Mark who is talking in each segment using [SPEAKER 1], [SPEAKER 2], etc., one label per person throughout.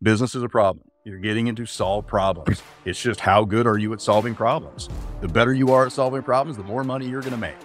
[SPEAKER 1] Business is a problem. You're getting into solve problems. It's just how good are you at solving problems? The better you are at solving problems, the more money you're going to make.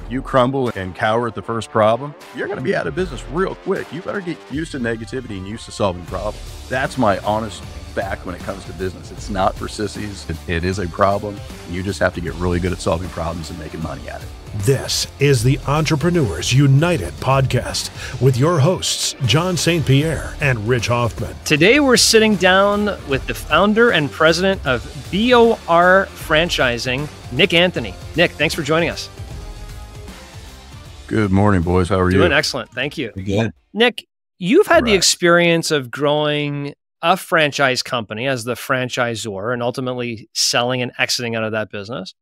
[SPEAKER 1] If you crumble and cower at the first problem, you're going to be out of business real quick. You better get used to negativity and used to solving problems. That's my honest fact when it comes to business. It's not for sissies. It is a problem. You just have to get really good at solving problems and making money at it.
[SPEAKER 2] This is the Entrepreneurs United podcast with your hosts, John St. Pierre and Rich Hoffman.
[SPEAKER 3] Today, we're sitting down with the founder and president of BOR Franchising, Nick Anthony. Nick, thanks for joining us.
[SPEAKER 1] Good morning, boys. How are you?
[SPEAKER 3] Doing excellent. Thank you.
[SPEAKER 4] Good.
[SPEAKER 3] Nick, you've had the experience of growing a franchise company as the franchisor and ultimately selling and exiting out of that business,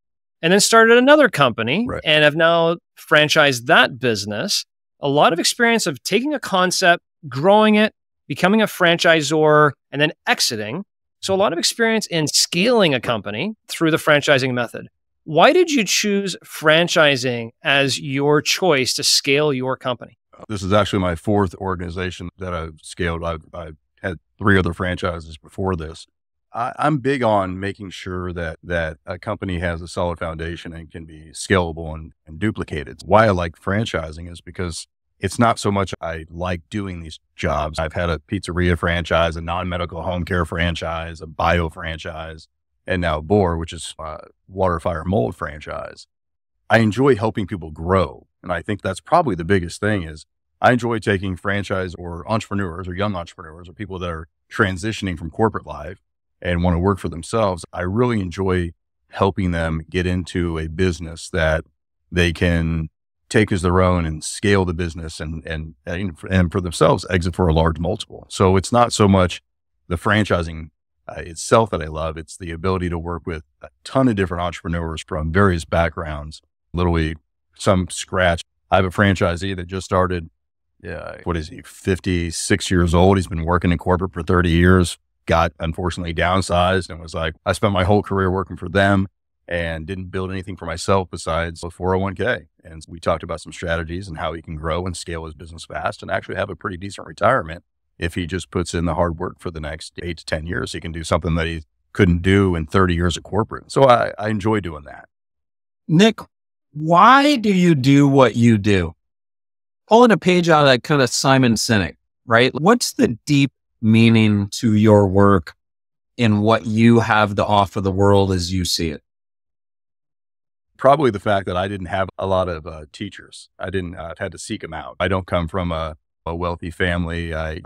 [SPEAKER 3] and then started another company and have now franchised that business. A lot of experience of taking a concept, growing it, becoming a franchisor, and then exiting. So a lot of experience in scaling a company through the franchising method. Why did you choose franchising as your choice to scale your company?
[SPEAKER 1] This is actually my fourth organization that I've scaled. I've had 3 other franchises before this. I'm big on making sure that a company has a solid foundation and can be scalable and duplicated. Why I like franchising is because it's not so much I like doing these jobs. I've had a pizzeria franchise, a non-medical home care franchise, a bio franchise, and now BOR, which is water, fire, mold franchise. I enjoy helping people grow. And I think that's probably the biggest thing is I enjoy taking franchise or entrepreneurs or young entrepreneurs or people that are transitioning from corporate life and want to work for themselves. I really enjoy helping them get into a business that they can take as their own and scale the business and for themselves exit for a large multiple. So it's not so much the franchising itself that I love. It's the ability to work with a ton of different entrepreneurs from various backgrounds, literally some scratch. I have a franchisee that just started, 56 years old. He's been working in corporate for 30 years, got unfortunately downsized and was like, I spent my whole career working for them and didn't build anything for myself besides a 401k. And we talked about some strategies and how he can grow and scale his business fast and actually have a pretty decent retirement. If he just puts in the hard work for the next 8 to 10 years, he can do something that he couldn't do in 30 years of corporate. So I enjoy doing that.
[SPEAKER 4] Nick, why do you do what you do? Pulling a page out of that kind of Simon Sinek, right? What's the deep meaning to your work and what you have to offer the world as you see it?
[SPEAKER 1] Probably the fact that I didn't have a lot of teachers. I've had to seek them out. I don't come from a wealthy family. I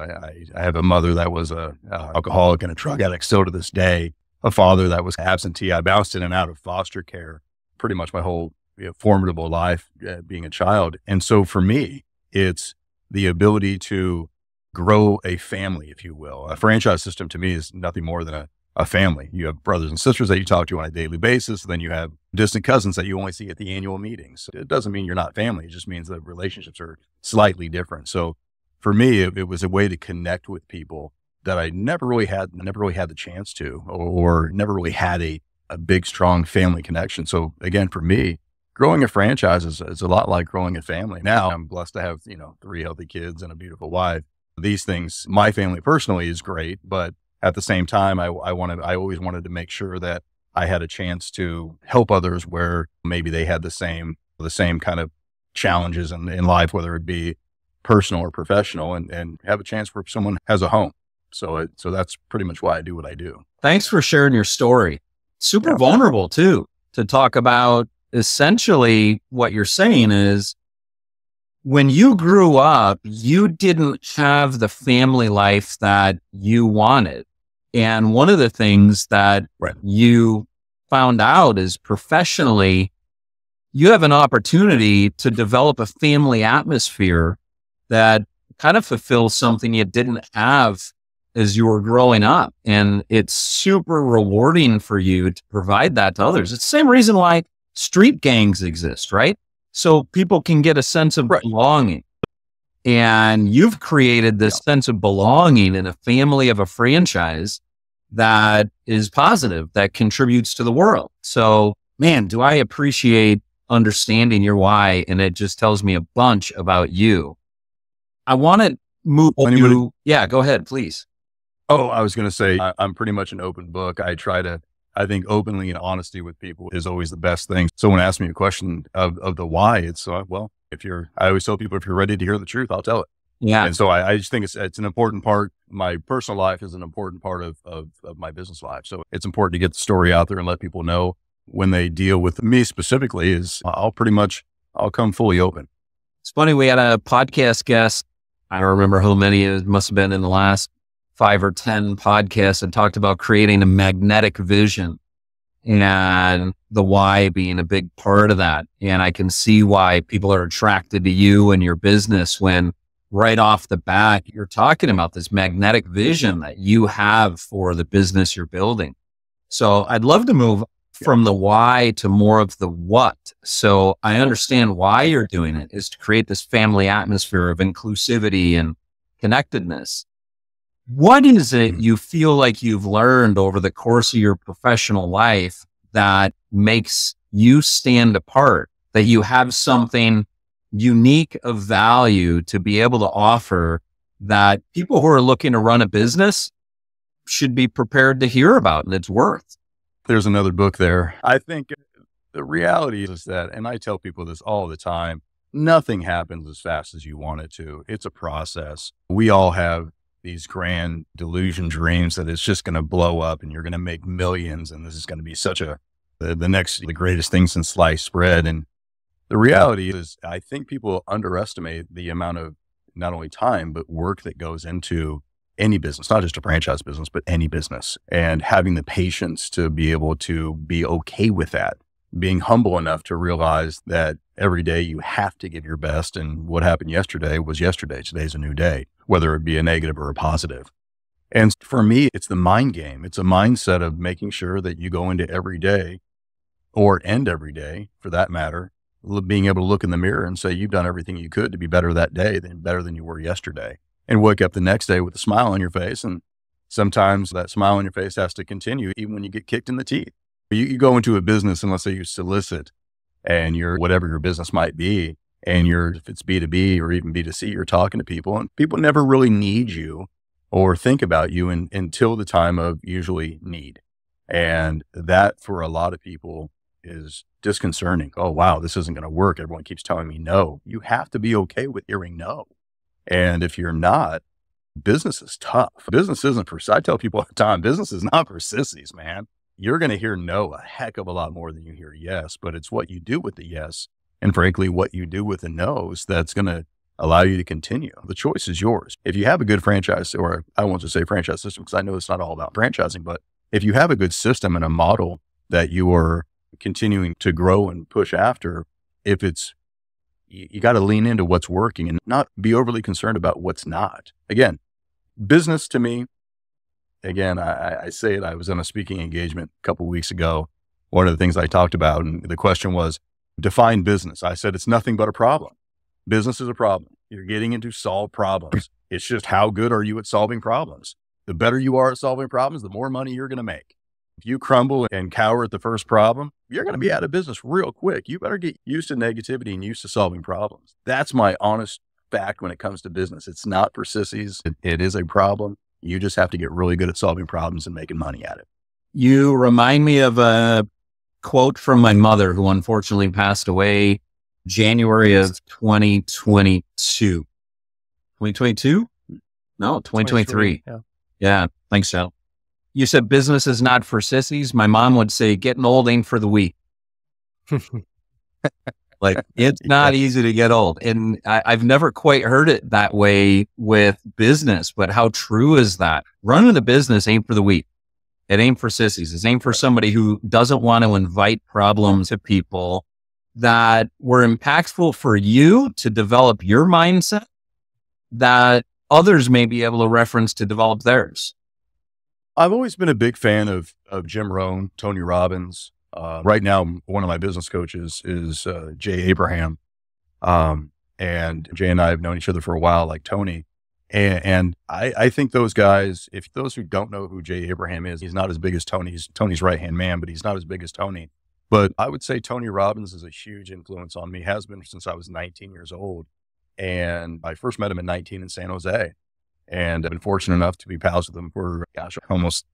[SPEAKER 1] have a mother that was a alcoholic and a drug addict still to this day, a father that was absentee. I bounced in and out of foster care pretty much my whole formidable life being a child. And so for me, it's the ability to grow a family, if you will. A franchise system to me is nothing more than a family. You have brothers and sisters that you talk to on a daily basis. Then you have distant cousins that you only see at the annual meetings. It doesn't mean you're not family. It just means that relationships are slightly different. So for me, it was a way to connect with people that I never really had the chance to, or never really had a big, strong family connection. So again, for me, growing a franchise is a lot like growing a family. Now I'm blessed to have, 3 healthy kids and a beautiful wife. These things, my family personally is great, but at the same time, I always wanted to make sure that I had a chance to help others where maybe they had the same kind of challenges in life, whether it be personal or professional, and have a chance where someone has a home. So that's pretty much why I do what I do.
[SPEAKER 4] Thanks for sharing your story. Super vulnerable too, to talk about essentially what you're saying is when you grew up, you didn't have the family life that you wanted. And one of the things that you found out is professionally, you have an opportunity to develop a family atmosphere that kind of fulfills something you didn't have as you were growing up. And it's super rewarding for you to provide that to others. It's the same reason why street gangs exist, right? So people can get a sense of belonging. And you've created this sense of belonging in a family of a franchise that is positive, that contributes to the world. So, man, do I appreciate understanding your why. And it just tells me a bunch about you. I want to move to, yeah, go ahead, please.
[SPEAKER 1] Oh, I was going to say, I'm pretty much an open book. I think openly and honesty with people is always the best thing. Someone asked me a question of the why. It's well, I always tell people, if you're ready to hear the truth, I'll tell it.
[SPEAKER 4] Yeah.
[SPEAKER 1] And so I just think it's an important part. My personal life is an important part of my business life. So it's important to get the story out there and let people know when they deal with me specifically I'll come fully open.
[SPEAKER 4] It's funny. We had a podcast guest. I don't remember how many it must have been in the last 5 or 10 podcasts, and talked about creating a magnetic vision and the why being a big part of that. And I can see why people are attracted to you and your business when right off the bat, you're talking about this magnetic vision that you have for the business you're building. So I'd love to move from the why to more of the what. So I understand why you're doing it is to create this family atmosphere of inclusivity and connectedness. What is it you feel like you've learned over the course of your professional life that makes you stand apart, that you have something unique of value to be able to offer that people who are looking to run a business should be prepared to hear about and its worth?
[SPEAKER 1] There's another book there. I think the reality is that, and I tell people this all the time, nothing happens as fast as you want it to. It's a process. We all have these grand delusion dreams that it's just going to blow up and you're going to make millions. And this is going to be the greatest thing since sliced bread. And the reality is, I think people underestimate the amount of not only time, but work that goes into any business, not just a franchise business, but any business, and having the patience to be able to be okay with that, being humble enough to realize that every day you have to give your best. And what happened yesterday was yesterday. Today's a new day, whether it be a negative or a positive. And for me, it's the mind game. It's a mindset of making sure that you go into every day, or end every day for that matter, being able to look in the mirror and say, you've done everything you could to be better that day, better than you were yesterday, and wake up the next day with a smile on your face. And sometimes that smile on your face has to continue even when you get kicked in the teeth. You go into a business, and let's say you solicit, and you're whatever your business might be, and if it's B2B or even B2C, you're talking to people, and people never really need you or think about you until the time of usually need. And that for a lot of people is disconcerting. Oh, wow, this isn't going to work. Everyone keeps telling me no. You have to be okay with hearing no. And if you're not, business is tough. Business isn't I tell people all the time, business is not for sissies, man. You're going to hear no a heck of a lot more than you hear yes, but it's what you do with the yes, and frankly, what you do with the no's that's going to allow you to continue. The choice is yours. If you have a good franchise, or I won't just say franchise system, because I know it's not all about franchising, but if you have a good system and a model that you are continuing to grow and push after, you got to lean into what's working and not be overly concerned about what's not. Again, business to me, I say it, I was on a speaking engagement a couple of weeks ago. One of the things I talked about, and the question was, define business. I said, it's nothing but a problem. Business is a problem. You're getting into solve problems. It's just, how good are you at solving problems? The better you are at solving problems, the more money you're going to make. If you crumble and cower at the first problem, you're going to be out of business real quick. You better get used to negativity and used to solving problems. That's my honest fact when it comes to business. It's not for sissies. It is a problem. You just have to get really good at solving problems and making money at it.
[SPEAKER 4] You remind me of a quote from my mother, who unfortunately passed away January of 2022. 2022? No, 2023. Yeah. Thanks, Joe. You said business is not for sissies. My mom would say, getting old ain't for the weak. Like, it's not easy to get old. And I've never quite heard it that way with business, but how true is that? Running a business ain't for the weak. It ain't for sissies. It ain't for somebody who doesn't want to invite problems to people that were impactful for you to develop your mindset that others may be able to reference to develop theirs.
[SPEAKER 1] I've always been a big fan of Jim Rohn, Tony Robbins. Right now, one of my business coaches is Jay Abraham. And Jay and I have known each other for a while, like Tony. And I think those guys, if those who don't know who Jay Abraham is, he's not as big as Tony. He's Tony's right-hand man, but he's not as big as Tony. But I would say Tony Robbins is a huge influence on me, has been since I was 19 years old. And I first met him at 19 in San Jose. And I've been fortunate enough to be pals with them for, gosh, almost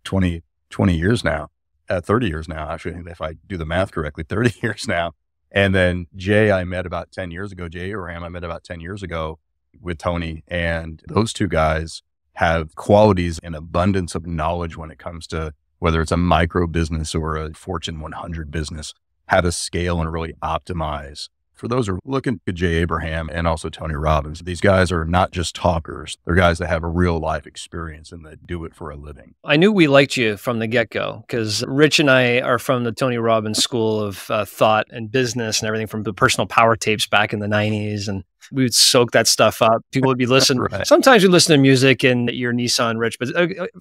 [SPEAKER 1] 20 years now, 30 years now, actually, if I do the math correctly, 30 years now. And then Jay, I met about 10 years ago. Jay Abraham, I met about 10 years ago with Tony. And those two guys have qualities and abundance of knowledge when it comes to whether it's a micro business or a Fortune 100 business, how to scale and really optimize. For those who are looking at Jay Abraham and also Tony Robbins, these guys are not just talkers. They're guys that have a real life experience and that do it for a living.
[SPEAKER 3] I knew we liked you from the get-go because Rich and I are from the Tony Robbins school of thought and business and everything, from the personal power tapes back in the 90s. And we would soak that stuff up. People would be listening. Right. Sometimes we listen to music in your Nissan, Rich, but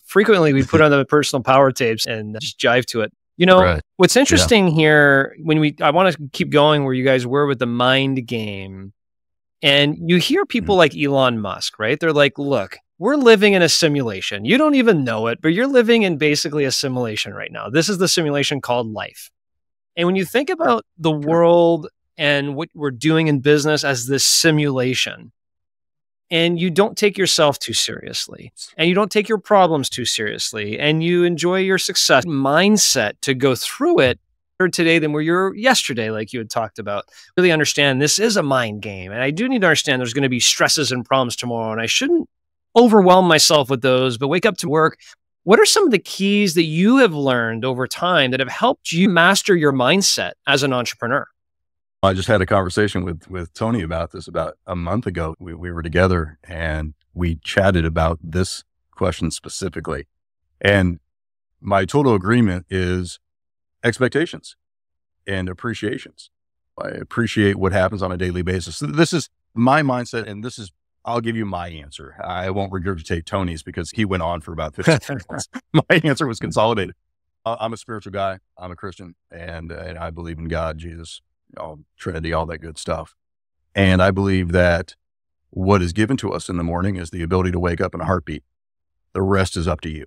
[SPEAKER 3] frequently we put on the personal power tapes and just jive to it. You know, right. What's interesting here, I want to keep going where you guys were with the mind game, and you hear people like Elon Musk, right? They're like, look, we're living in a simulation. You don't even know it, but you're living in basically a simulation right now. This is the simulation called life. And when you think about the world and what we're doing in business as this simulation, and you don't take yourself too seriously, and you don't take your problems too seriously, and you enjoy your success mindset to go through it today than where you were yesterday, like you had talked about. Really understand this is a mind game. And I do need to understand there's going to be stresses and problems tomorrow, and I shouldn't overwhelm myself with those, but wake up to work. What are some of the keys that you have learned over time that have helped you master your mindset as an entrepreneur?
[SPEAKER 1] I just had a conversation with Tony about this about a month ago. We were together and we chatted about this question specifically. And my total agreement is expectations and appreciations. I appreciate what happens on a daily basis. So this is my mindset, and I'll give you my answer. I won't regurgitate Tony's because he went on for about 15 minutes. My answer was consolidated. I'm a spiritual guy. I'm a Christian, and I believe in God, Jesus, Trinity, all that good stuff. And I believe that what is given to us in the morning is the ability to wake up in a heartbeat. The rest is up to you.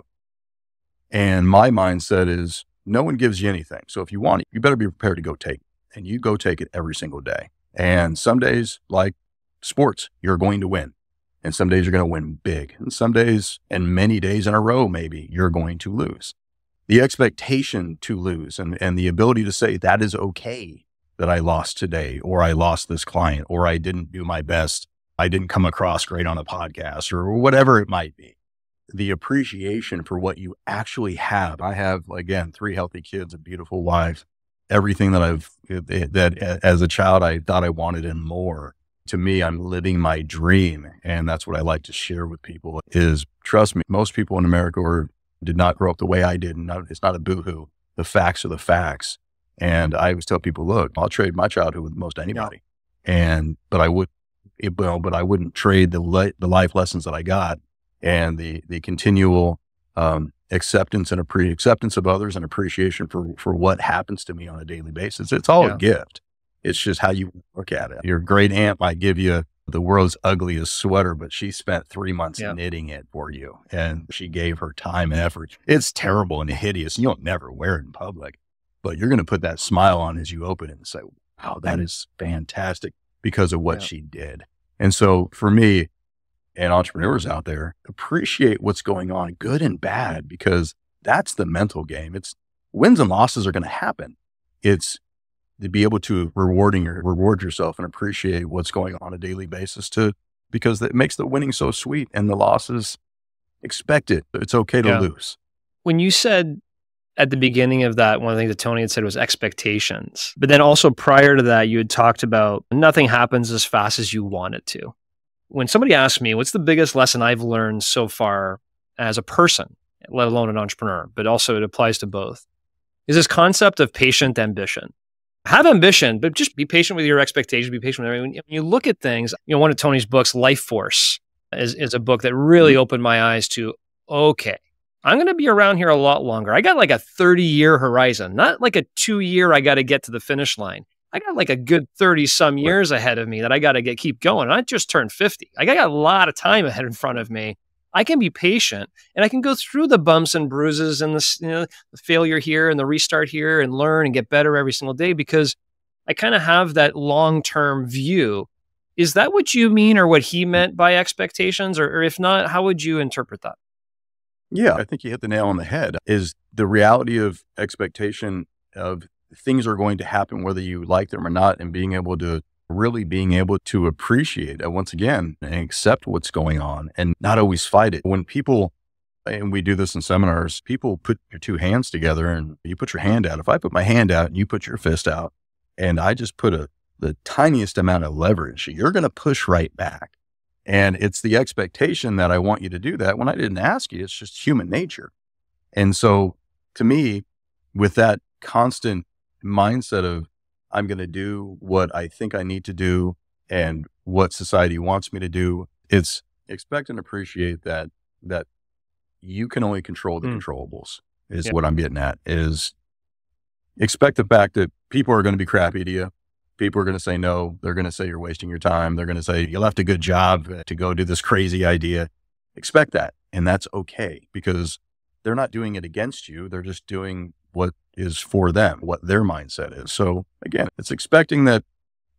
[SPEAKER 1] And my mindset is no one gives you anything. So if you want it, you better be prepared to go take it. And you go take it every single day. And some days, like sports, you're going to win. And some days you're going to win big. And some days, and many days in a row, maybe you're going to lose. The expectation to lose and the ability to say that is okay that I lost today, or I lost this client, or I didn't do my best. I didn't come across great on a podcast, or whatever it might be. The appreciation for what you actually have. I have, again, 3 healthy kids, a beautiful wife, everything that as a child I thought I wanted and more. To me, I'm living my dream. And that's what I like to share with people is, trust me, most people in America did not grow up the way I did. And it's not a boohoo. The facts are the facts. And I always tell people, look, I'll trade my childhood with most anybody. But I wouldn't trade the life lessons that I got and the continual acceptance of others and appreciation for what happens to me on a daily basis. It's all a gift. It's just how you look at it. Your great aunt might give you the world's ugliest sweater, but she spent 3 months knitting it for you, and she gave her time and effort. It's terrible and hideous. You'll never wear it in public, but you're going to put that smile on as you open it and say, wow, that is fantastic because of what she did. And so for me, and entrepreneurs out there, appreciate what's going on, good and bad, because that's the mental game. It's wins and losses are going to happen. It's to be able to reward yourself and appreciate what's going on a daily basis because it makes the winning so sweet and the losses expected. It's okay to lose.
[SPEAKER 3] When you said at the beginning of that, one of the things that Tony had said was expectations, but then also prior to that, you had talked about nothing happens as fast as you want it to. When somebody asks me, what's the biggest lesson I've learned so far as a person, let alone an entrepreneur, but also it applies to both, is this concept of patient ambition. Have ambition, but just be patient with your expectations, be patient with everything. When you look at things, one of Tony's books, Life Force, is a book that really opened my eyes to, okay, I'm going to be around here a lot longer. I got like a 30-year horizon, not like a 2-year, I got to get to the finish line. I got like a good 30 some years ahead of me that I got to keep going. I just turned 50. I got a lot of time ahead in front of me. I can be patient and I can go through the bumps and bruises and the failure here and the restart here and learn and get better every single day because I kind of have that long-term view. Is that what you mean or what he meant by expectations? Or if not, how would you interpret that?
[SPEAKER 1] Yeah, I think you hit the nail on the head. Is the reality of expectation of things are going to happen whether you like them or not, and being able to appreciate it once again and accept what's going on and not always fight it. When people, and we do this in seminars, people put your two hands together and you put your hand out. If I put my hand out and you put your fist out and I just put the tiniest amount of leverage, you're going to push right back. And it's the expectation that I want you to do that when I didn't ask you. It's just human nature. And so to me, with that constant mindset of I'm going to do what I think I need to do and what society wants me to do, it's expect and appreciate that you can only control the controllables is what I'm getting at. Is expect the fact that people are going to be crappy to you. People are going to say no. They're going to say you're wasting your time. They're going to say you left a good job to go do this crazy idea. Expect that. And that's okay, because they're not doing it against you. They're just doing what is for them, what their mindset is. So again, it's expecting that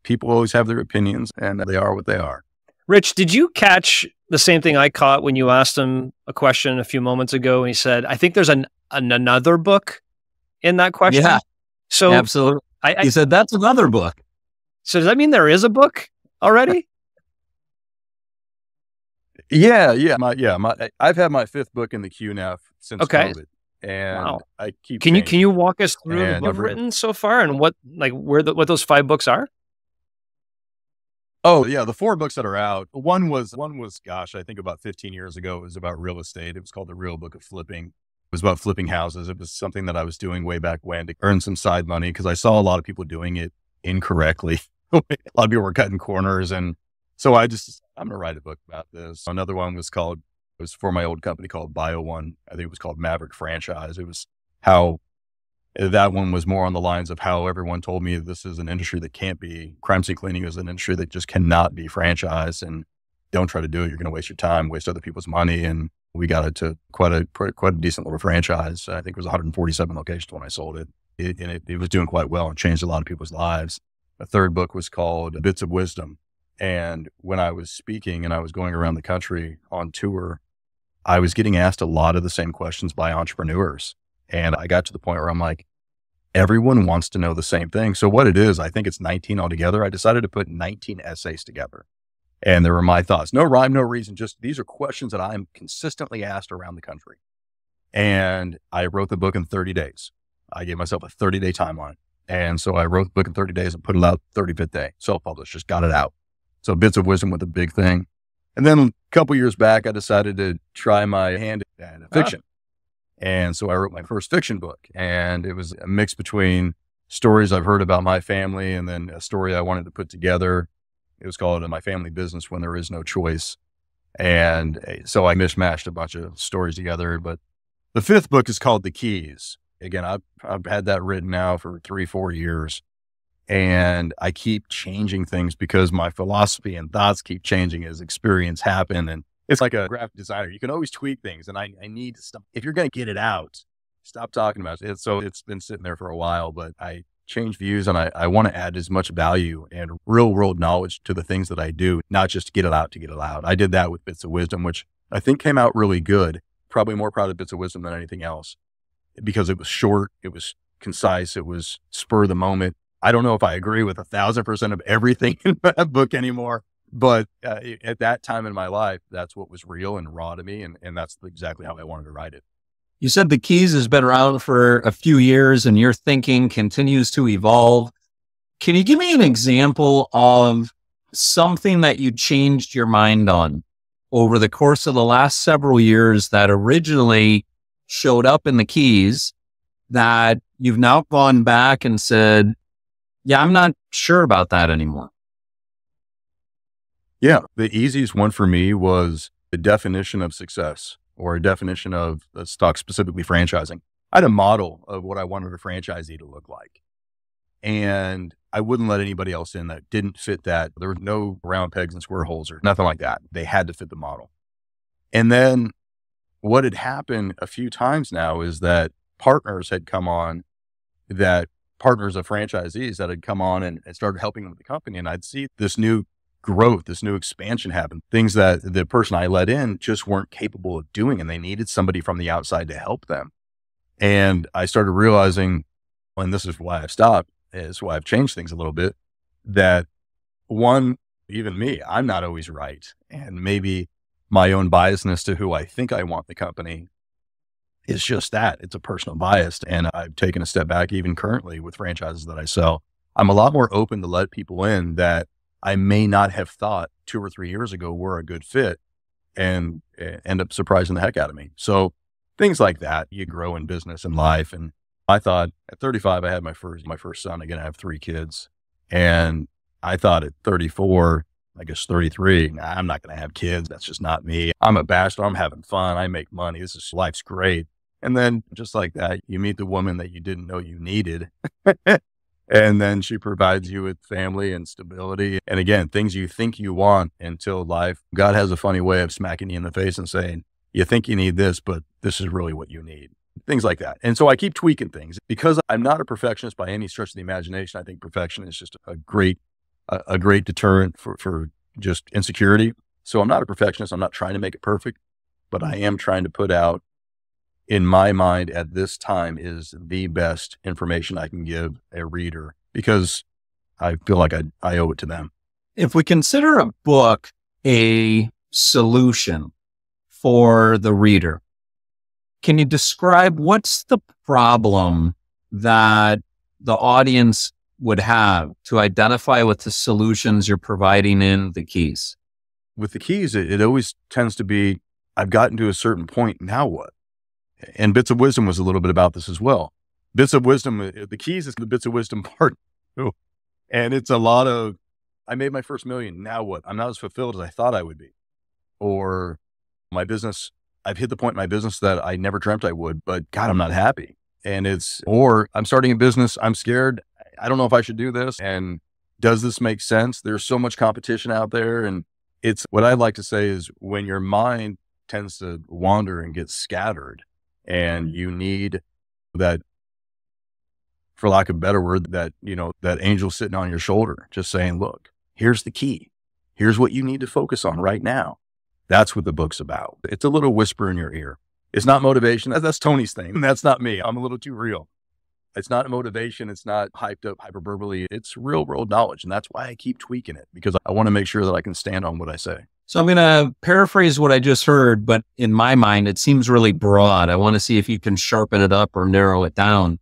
[SPEAKER 1] people always have their opinions and they are what they are.
[SPEAKER 3] Rich, did you catch the same thing I caught when you asked him a question a few moments ago? And he said, I think there's another book in that question.
[SPEAKER 4] Yeah,
[SPEAKER 3] so
[SPEAKER 4] absolutely. He said, that's another book.
[SPEAKER 3] So does that mean there is a book already?
[SPEAKER 1] Yeah. I've had my 5th book in the queue now since COVID. And I keep
[SPEAKER 3] Can you walk us through the book you've written so far and what those 5 books are?
[SPEAKER 1] Oh yeah, the 4 books that are out. One was, gosh, I think about 15 years ago. It was about real estate. It was called The Real Book of Flipping. It was about flipping houses. It was something that I was doing way back when to earn some side money, because I saw a lot of people doing it incorrectly. A lot of people were cutting corners. And so I'm going to write a book about this. Another one was for my old company called Bio1. I think it was called Maverick Franchise. It was how that one was more on the lines of how everyone told me this is an industry that can't be, crime scene cleaning is an industry that just cannot be franchised, and don't try to do it. You're going to waste your time, waste other people's money. And we got it to quite a decent little franchise. I think it was 147 locations when I sold it. It was doing quite well and changed a lot of people's lives. A third book was called Bits of Wisdom. And when I was speaking and I was going around the country on tour, I was getting asked a lot of the same questions by entrepreneurs. And I got to the point where I'm like, everyone wants to know the same thing. So what it is, I think it's 19 altogether. I decided to put 19 essays together. And there were my thoughts. No rhyme, no reason. Just these are questions that I'm consistently asked around the country. And I wrote the book in 30 days. I gave myself a 30-day timeline. And so I wrote the book in 30 days and put it out 35th day. Self-published, just got it out. So Bits of Wisdom was a big thing. And then a couple years back, I decided to try my hand at fiction. And so I wrote my first fiction book, and it was a mix between stories I've heard about my family and then a story I wanted to put together. It was called My Family Business When There Is No Choice. And so I mishmashed a bunch of stories together. But the 5th book is called The Keys. Again, I've had that written now for 3-4 years, and I keep changing things because my philosophy and thoughts keep changing as experience happen. And it's like a graphic designer. You can always tweak things, and I need to stop. If you're going to get it out, stop talking about it. So it's been sitting there for a while, but I change views, and I want to add as much value and real world knowledge to the things that I do, not just to get it out to get it out. I did that with Bits of Wisdom, which I think came out really good. Probably more proud of Bits of Wisdom than anything else, because it was short, it was concise, it was spur of the moment. I don't know if I agree with 1,000% of everything in that book anymore, but at that time in my life, that's what was real and raw to me. And that's exactly how I wanted to write it.
[SPEAKER 4] You said The Keys has been around for a few years and your thinking continues to evolve. Can you give me an example of something that you changed your mind on over the course of the last several years that originally showed up in The Keys that you've now gone back and said, yeah, I'm not sure about that anymore?
[SPEAKER 1] Yeah. The easiest one for me was the definition of success, or a definition of, let's talk specifically franchising. I had a model of what I wanted a franchisee to look like. And I wouldn't let anybody else in that didn't fit that. There were no round pegs and square holes or nothing like that. They had to fit the model. And then what had happened a few times now is that partners had come on, partners of franchisees that had come on and started helping them with the company. And I'd see this new growth, this new expansion happened, things that the person I let in just weren't capable of doing, and they needed somebody from the outside to help them. And I started realizing, and this is why I've stopped, is why I've changed things a little bit, that one, even me, I'm not always right. And maybe my own biasness to who I think I want the company is just that. It's a personal bias. And I've taken a step back even currently with franchises that I sell. I'm a lot more open to let people in that I may not have thought 2 or 3 years ago were a good fit, and end up surprising the heck out of me. So things like that, you grow in business and life. And I thought at 35, I had my first son. Again, I have 3 kids. And I thought at 34, I guess 33, nah, I'm not going to have kids. That's just not me. I'm a bachelor. I'm having fun. I make money. Life's great. And then just like that, you meet the woman that you didn't know you needed. And then she provides you with family and stability. And again, things you think you want until God has a funny way of smacking you in the face and saying, you think you need this, but this is really what you need. Things like that. And so I keep tweaking things because I'm not a perfectionist by any stretch of the imagination. I think perfection is just a great deterrent for just insecurity. So I'm not a perfectionist. I'm not trying to make it perfect, but I am trying to put out, in my mind at this time, is the best information I can give a reader because I feel like I owe it to them.
[SPEAKER 4] If we consider a book a solution for the reader, can you describe what's the problem that the audience would have to identify with the solutions you're providing in the keys?
[SPEAKER 1] With the keys, it always tends to be, I've gotten to a certain point, now what? And Bits of Wisdom was a little bit about this as well. Bits of Wisdom, the keys is the Bits of Wisdom part too. And it's a lot of, I made my first million, now what? I'm not as fulfilled as I thought I would be. Or my business, I've hit the point in my business that I never dreamt I would, but God, I'm not happy. Or I'm starting a business, I'm scared, I don't know if I should do this. And does this make sense? There's so much competition out there. And it's what I'd like to say is when your mind tends to wander and get scattered, and you need that, for lack of a better word, that angel sitting on your shoulder, just saying, look, here's the key. Here's what you need to focus on right now. That's what the book's about. It's a little whisper in your ear. It's not motivation. That's Tony's thing. That's not me. I'm a little too real. It's not motivation. It's not hyped up hyperbole. It's real world knowledge. And that's why I keep tweaking it, because I want to make sure that I can stand on what I say.
[SPEAKER 4] So I'm going to paraphrase what I just heard, but in my mind, it seems really broad. I want to see if you can sharpen it up or narrow it down.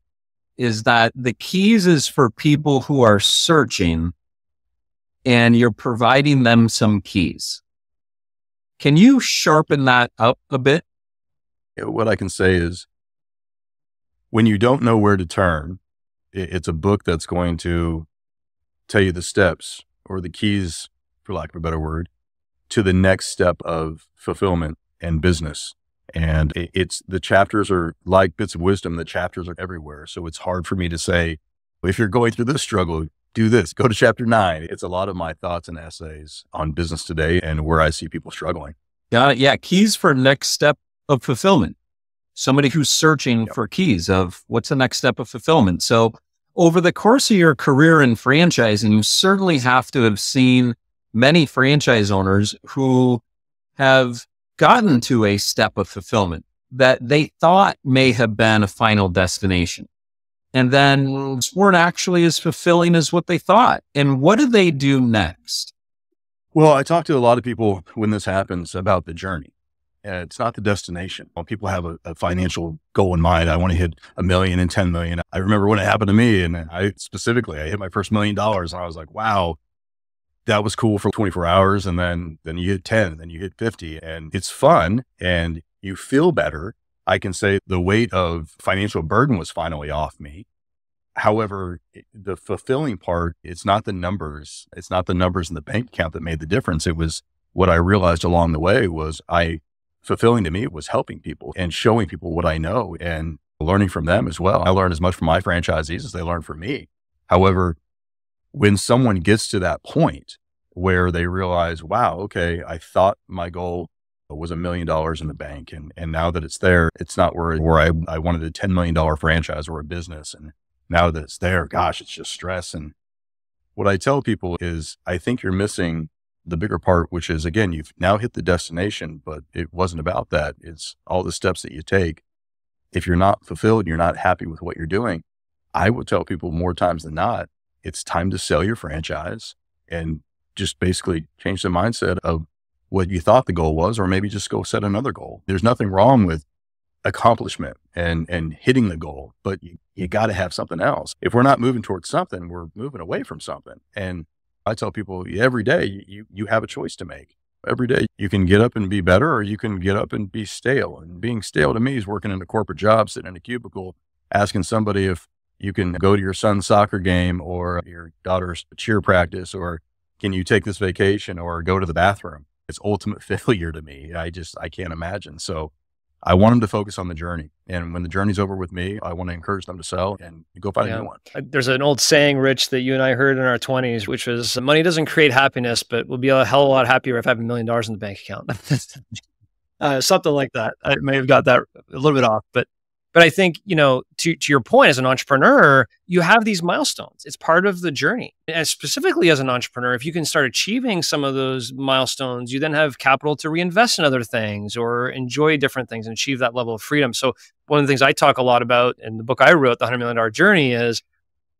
[SPEAKER 4] Is that the keys is for people who are searching and you're providing them some keys. Can you sharpen that up a bit?
[SPEAKER 1] What I can say is, when you don't know where to turn, it's a book that's going to tell you the steps or the keys, for lack of a better word, to the next step of fulfillment and business. And the chapters are like Bits of Wisdom. The chapters are everywhere. So it's hard for me to say, if you're going through this struggle, do this, go to chapter 9. It's a lot of my thoughts and essays on business today and where I see people struggling.
[SPEAKER 4] Got it. Yeah. Keys for next step of fulfillment. Somebody who's searching for keys of what's the next step of fulfillment. So over the course of your career in franchising, you certainly have to have seen many franchise owners who have gotten to a step of fulfillment that they thought may have been a final destination, and then weren't actually as fulfilling as what they thought. And what do they do next?
[SPEAKER 1] Well, I talk to a lot of people when this happens about the journey. It's not the destination. When people have a financial goal in mind, I want to hit $1 million and 10 million. I remember when it happened to me, and I hit my first $1 million, and I was like, wow, that was cool for 24 hours. And then you hit 10, and then you hit 50, and it's fun and you feel better. I can say the weight of financial burden was finally off me. However, the fulfilling part, it's not the numbers. It's not the numbers in the bank account that made the difference. It was what I realized along the way was fulfilling to me was helping people and showing people what I know and learning from them as well. I learned as much from my franchisees as they learned from me. However, when someone gets to that point where they realize, wow, okay, I thought my goal was $1 million in the bank. And now that it's there, it's not where I wanted a $10 million franchise or a business. And now that it's there, gosh, it's just stress. And what I tell people is, I think you're missing the bigger part, which is, again, you've now hit the destination, but it wasn't about that. It's all the steps that you take. If you're not fulfilled, you're not happy with what you're doing, I would tell people more times than not, it's time to sell your franchise and just basically change the mindset of what you thought the goal was, or maybe just go set another goal. There's nothing wrong with accomplishment and hitting the goal, but you got to have something else. If we're not moving towards something, we're moving away from something. And I tell people every day you have a choice to make. Every day you can get up and be better, or you can get up and be stale. And being stale to me is working in a corporate job, sitting in a cubicle, asking somebody if you can go to your son's soccer game or your daughter's cheer practice, or can you take this vacation or go to the bathroom? It's ultimate failure to me. I can't imagine. So I want them to focus on the journey. And when the journey's over with me, I want to encourage them to sell and go find a new one.
[SPEAKER 3] There's an old saying, Rich, that you and I heard in our 20s, which was, money doesn't create happipiness, but we'll be a hell of a lot happier if I have $1 million in the bank account. Something like that. I may have got that a little bit off, but I think, to your point, as an entrepreneur, you have these milestones. It's part of the journey. And specifically as an entrepreneur, if you can start achieving some of those milestones, you then have capital to reinvest in other things or enjoy different things and achieve that level of freedom. So one of the things I talk a lot about in the book I wrote, The $100 Million Journey, is,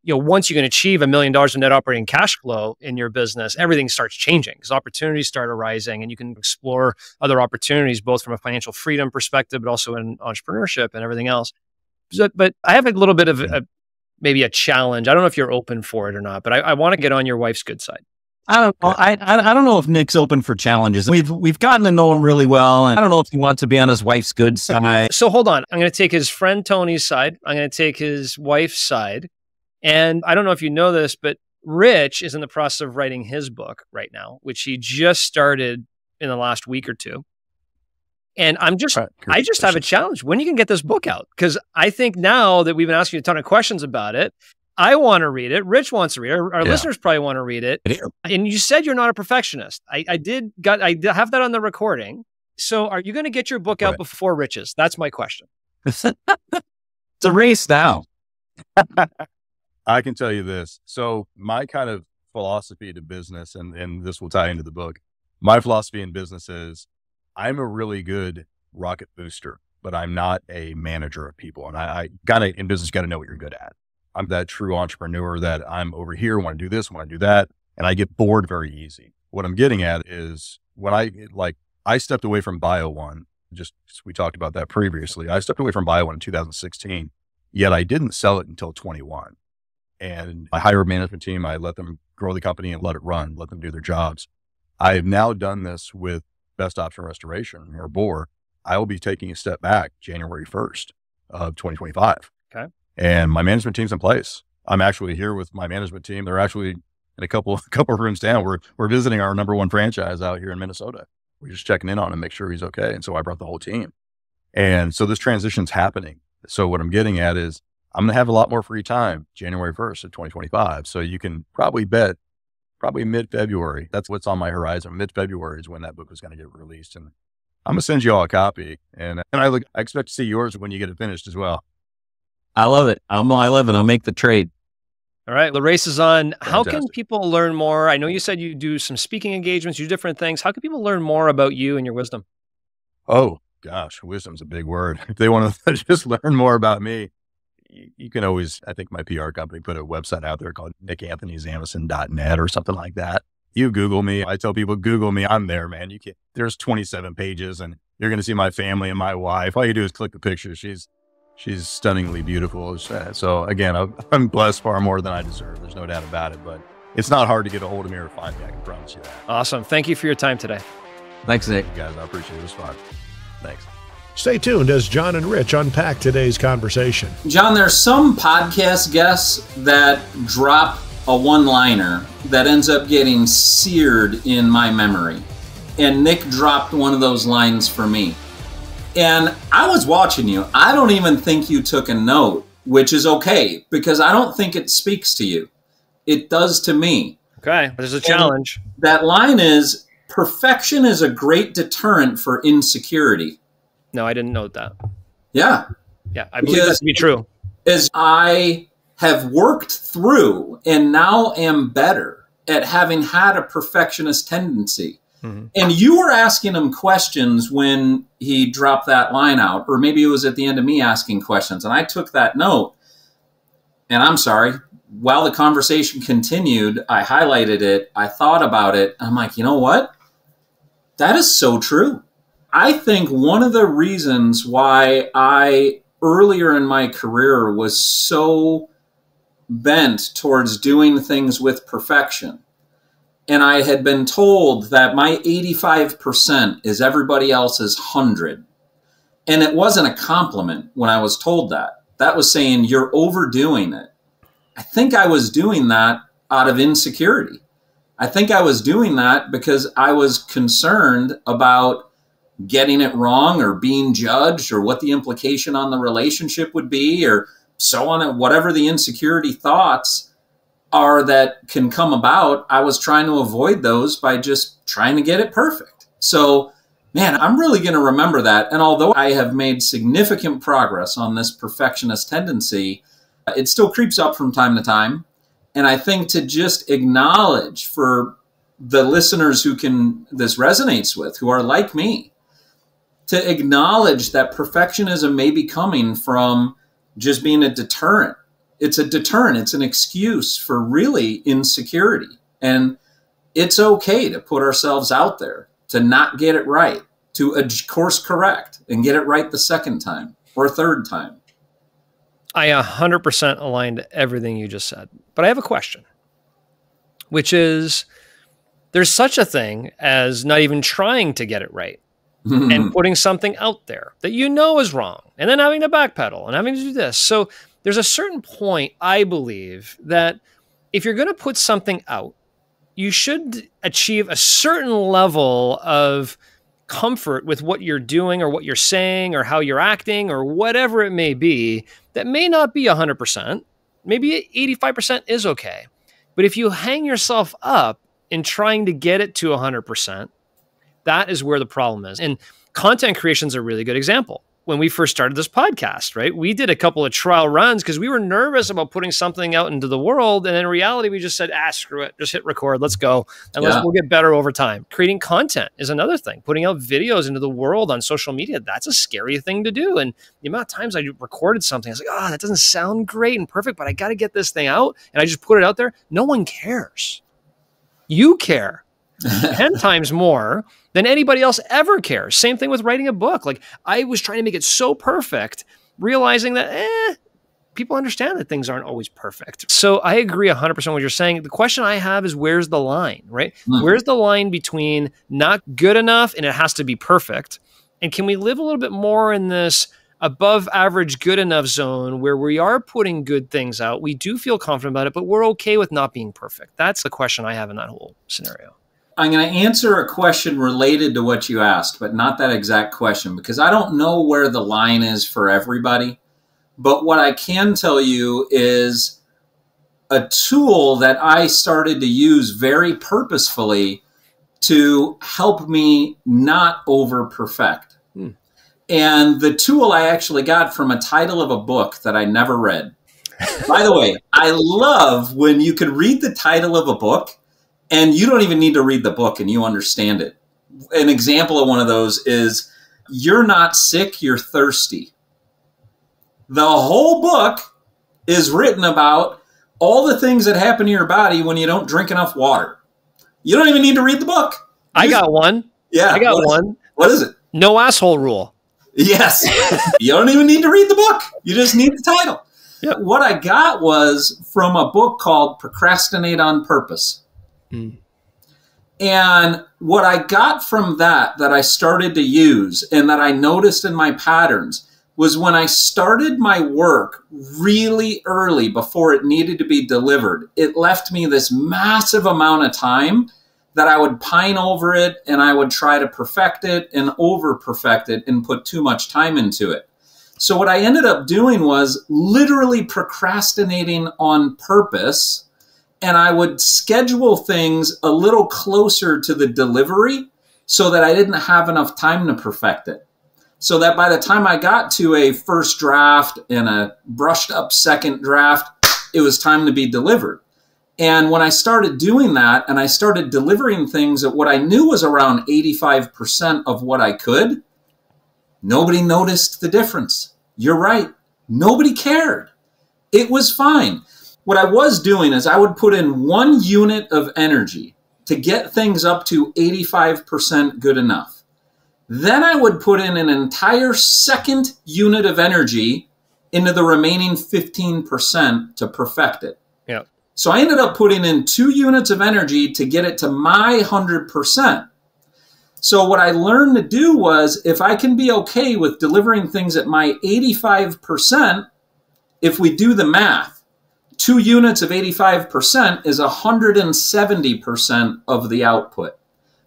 [SPEAKER 3] once you can achieve $1 million of net operating cash flow in your business, everything starts changing because opportunities start arising and you can explore other opportunities, both from a financial freedom perspective, but also in entrepreneurship and everything else. But I have a little bit of maybe a challenge. I don't know if you're open for it or not, but I want to get on your wife's good side.
[SPEAKER 4] I don't know. I don't know if Nick's open for challenges. We've gotten to know him really well, and I don't know if he wants to be on his wife's good side.
[SPEAKER 3] So hold on. I'm going to take his friend Tony's side. I'm going to take his wife's side. And I don't know if you know this, but Rich is in the process of writing his book right now, which he just started in the last week or two. And I just have a challenge. When you can get this book out? Because I think now that we've been asking you a ton of questions about it, I want to read it. Rich wants to read it. Our listeners probably want to read it. And you said you're not a perfectionist. I have that on the recording. So are you going to get your book out before Rich's? That's my question.
[SPEAKER 4] It's a race now.
[SPEAKER 1] I can tell you this. So my kind of philosophy to business, and this will tie into the book, my philosophy in business is I'm a really good rocket booster, but I'm not a manager of people. And I gotta, in business, got to know what you're good at. I'm that true entrepreneur that I'm over here, want to do this, want to do that. And I get bored very easy. What I'm getting at is when I stepped away from BioOne, we talked about that previously. I stepped away from BioOne in 2016, yet I didn't sell it until 21. And I hired a management team. I let them grow the company and let it run, let them do their jobs. I have now done this with Best Option Restoration, or BOR. I will be taking a step back January 1st of 2025.
[SPEAKER 3] Okay.
[SPEAKER 1] And my management team's in place. I'm actually here with my management team. They're actually in a couple rooms down. We're visiting our number one franchise out here in Minnesota. We're just checking in on him, make sure he's okay. And so I brought the whole team. And so this transition's happening. So what I'm getting at is I'm going to have a lot more free time January 1st of 2025. So you can probably bet mid-February. That's what's on my horizon. Mid-February is when that book is going to get released. And I'm going to send you all a copy. And I expect to see yours when you get it finished as well.
[SPEAKER 4] I love it. I love it. I'll make the trade.
[SPEAKER 3] All right. The race is on. How can people learn more? I know you said you do some speaking engagements, you do different things. How can people learn more about you and your wisdom?
[SPEAKER 1] Oh, gosh. Wisdom's a big word. If they want to just learn more about me, you can always, I think my PR company put a website out there called nickanthonyzamucen.net or something like that. You Google me. I tell people, Google me. I'm there, man. There's 27 pages and you're going to see my family and my wife. All you do is click the picture. She's stunningly beautiful. So again, I'm blessed far more than I deserve. There's no doubt about it, but it's not hard to get a hold of me or find me. I can promise you that.
[SPEAKER 3] Awesome. Thank you for your time today.
[SPEAKER 4] Thanks, Nick.
[SPEAKER 1] You guys, I appreciate it. It was fun. Thanks.
[SPEAKER 2] Stay tuned as John and Rich unpack today's conversation.
[SPEAKER 5] John, there's some podcast guests that drop a one-liner that ends up getting seared in my memory. And Nick dropped one of those lines for me. And I was watching you. I don't even think you took a note, which is okay, because I don't think it speaks to you. It does to me.
[SPEAKER 3] Okay, there's a challenge.
[SPEAKER 5] And that line is, perfection is a great deterrent for insecurity.
[SPEAKER 3] No, I didn't note that.
[SPEAKER 5] Yeah.
[SPEAKER 3] Yeah, I believe that to be true.
[SPEAKER 5] As I have worked through and now am better at having had a perfectionist tendency.
[SPEAKER 3] Mm-hmm.
[SPEAKER 5] And you were asking him questions when he dropped that line out, or maybe it was at the end of me asking questions. And I took that note, and I'm sorry, while the conversation continued, I highlighted it, I thought about it. I'm like, you know what? That is so true. I think one of the reasons why I earlier in my career was so bent towards doing things with perfection, and I had been told that my 85% is everybody else's 100. And it wasn't a compliment when I was told that. That was saying you're overdoing it. I think I was doing that out of insecurity. I think I was doing that because I was concerned about getting it wrong or being judged or what the implication on the relationship would be or so on, whatever the insecurity thoughts are that can come about. I was trying to avoid those by just trying to get it perfect. So, man, I'm really going to remember that. And although I have made significant progress on this perfectionist tendency, it still creeps up from time to time. And I think to just acknowledge for the listeners this resonates with, who are like me, to acknowledge that perfectionism may be coming from just being a deterrent. It's a deterrent. It's an excuse for really insecurity. And it's okay to put ourselves out there, to not get it right, to course correct and get it right the second time or third time.
[SPEAKER 3] I 100% align to everything you just said. But I have a question, which is there's such a thing as not even trying to get it right and putting something out there that you know is wrong and then having to backpedal and having to do this. So there's a certain point, I believe, that if you're going to put something out, you should achieve a certain level of comfort with what you're doing or what you're saying or how you're acting or whatever it may be that may not be 100%. Maybe 85% is okay. But if you hang yourself up in trying to get it to 100%, that is where the problem is. And content creation is a really good example. When we first started this podcast, right? We did a couple of trial runs because we were nervous about putting something out into the world. And in reality, we just said, screw it. Just hit record. Let's go. And we'll get better over time. Creating content is another thing. Putting out videos into the world on social media, that's a scary thing to do. And the amount of times I recorded something, I was like, that doesn't sound great and perfect, but I got to get this thing out. And I just put it out there. No one cares. You care 10 times more than anybody else ever cares. Same thing with writing a book. Like I was trying to make it so perfect, realizing that people understand that things aren't always perfect. So I agree 100% with what you're saying. The question I have is where's the line, right? Where's the line between not good enough and it has to be perfect? And can we live a little bit more in this above average good enough zone where we are putting good things out? We do feel confident about it, but we're okay with not being perfect. That's the question I have in that whole scenario.
[SPEAKER 5] I'm going to answer a question related to what you asked, but not that exact question, because I don't know where the line is for everybody. But what I can tell you is a tool that I started to use very purposefully to help me not over-perfect. And the tool I actually got from a title of a book that I never read. By the way, I love when you can read the title of a book and you don't even need to read the book and you understand it. An example of one of those is, you're not sick, you're thirsty. The whole book is written about all the things that happen to your body when you don't drink enough water. You don't even need to read the book.
[SPEAKER 3] I got one.
[SPEAKER 5] Yeah.
[SPEAKER 3] I got one.
[SPEAKER 5] What is it?
[SPEAKER 3] No asshole rule.
[SPEAKER 5] Yes. You don't even need to read the book. You just need the title.
[SPEAKER 3] Yep.
[SPEAKER 5] What I got was from a book called Procrastinate on Purpose. And what I got from that I started to use and that I noticed in my patterns was when I started my work really early before it needed to be delivered, it left me this massive amount of time that I would pine over it and I would try to perfect it and over perfect it and put too much time into it. So what I ended up doing was literally procrastinating on purpose. And I would schedule things a little closer to the delivery so that I didn't have enough time to perfect it. So that by the time I got to a first draft and a brushed up second draft, it was time to be delivered. And when I started doing that and I started delivering things at what I knew was around 85% of what I could, nobody noticed the difference. You're right. Nobody cared. It was fine. What I was doing is I would put in 1 unit of energy to get things up to 85% good enough. Then I would put in an entire second unit of energy into the remaining 15% to perfect it.
[SPEAKER 3] Yeah.
[SPEAKER 5] So I ended up putting in 2 units of energy to get it to my 100%. So what I learned to do was, if I can be okay with delivering things at my 85%, if we do the math, 2 units of 85% is 170% of the output,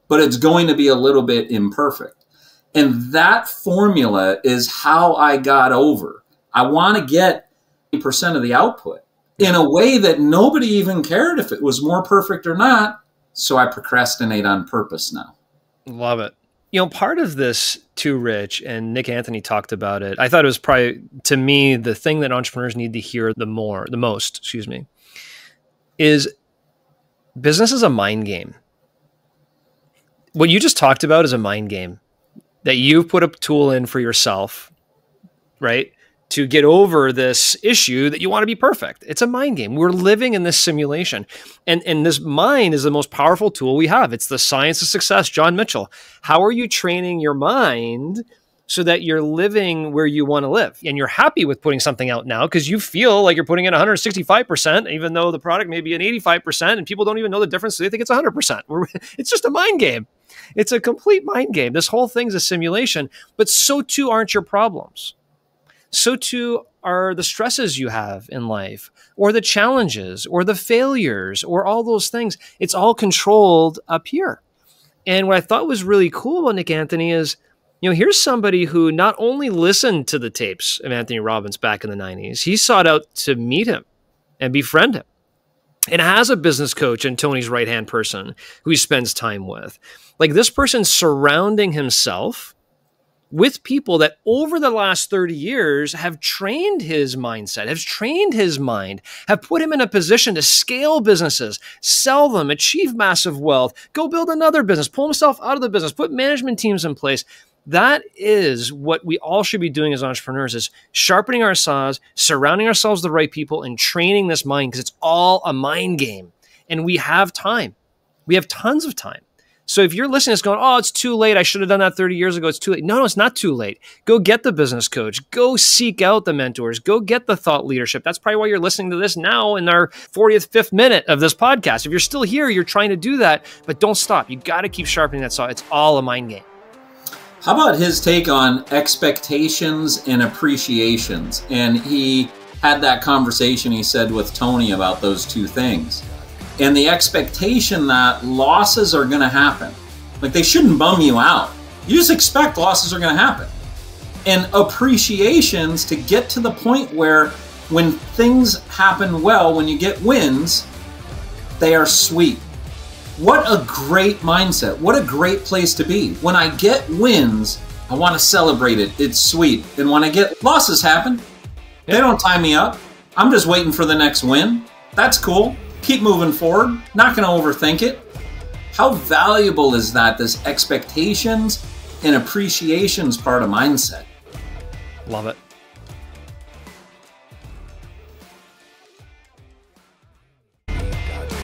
[SPEAKER 5] but it's going to be a little bit imperfect. And that formula is how I got over. I want to get 80% of the output in a way that nobody even cared if it was more perfect or not. So I procrastinate on purpose now.
[SPEAKER 3] Love it. You know, part of this too, Rich, and Nick Anthony talked about it. I thought it was probably, to me, the thing that entrepreneurs need to hear the most, is business is a mind game. What you just talked about is a mind game that you've put a tool in for yourself, right? To get over this issue that you want to be perfect. It's a mind game. We're living in this simulation. And this mind is the most powerful tool we have. It's the science of success, John Mitchell. How are you training your mind so that you're living where you want to live? And you're happy with putting something out now because you feel like you're putting in 165%, even though the product may be an 85% and people don't even know the difference. So they think it's 100%. It's just a mind game. It's a complete mind game. This whole thing's a simulation, but so too aren't your problems. So too are the stresses you have in life, or the challenges, or the failures, or all those things. It's all controlled up here. And what I thought was really cool about Nick Anthony is, you know, here's somebody who not only listened to the tapes of Anthony Robbins back in the 90s, he sought out to meet him and befriend him, and has a business coach and Tony's right-hand person who he spends time with. Like, this person surrounding himself with people that over the last 30 years have trained his mindset, have trained his mind, have put him in a position to scale businesses, sell them, achieve massive wealth, go build another business, pull himself out of the business, put management teams in place. That is what we all should be doing as entrepreneurs, is sharpening our saws, surrounding ourselves with the right people, and training this mind, because it's all a mind game. And we have time. We have tons of time. So if you're listening to this going, oh, it's too late, I should have done that 30 years ago, it's too late. No, it's not too late. Go get the business coach. Go seek out the mentors. Go get the thought leadership. That's probably why you're listening to this now in our 40th, 5th minute of this podcast. If you're still here, you're trying to do that, but don't stop. You got to keep sharpening that saw. It's all a mind game.
[SPEAKER 5] How about his take on expectations and appreciations? And he had that conversation, he said, with Tony about those two things. And the expectation that losses are going to happen. Like, they shouldn't bum you out. You just expect losses are going to happen. And appreciations to get to the point where when things happen well, when you get wins, they are sweet. What a great mindset. What a great place to be. When I get wins, I want to celebrate it. It's sweet. And when I get losses happen, they don't tie me up. I'm just waiting for the next win. That's cool. Keep moving forward. Not going to overthink it. How valuable is that, this expectations and appreciations part of mindset?
[SPEAKER 3] Love it.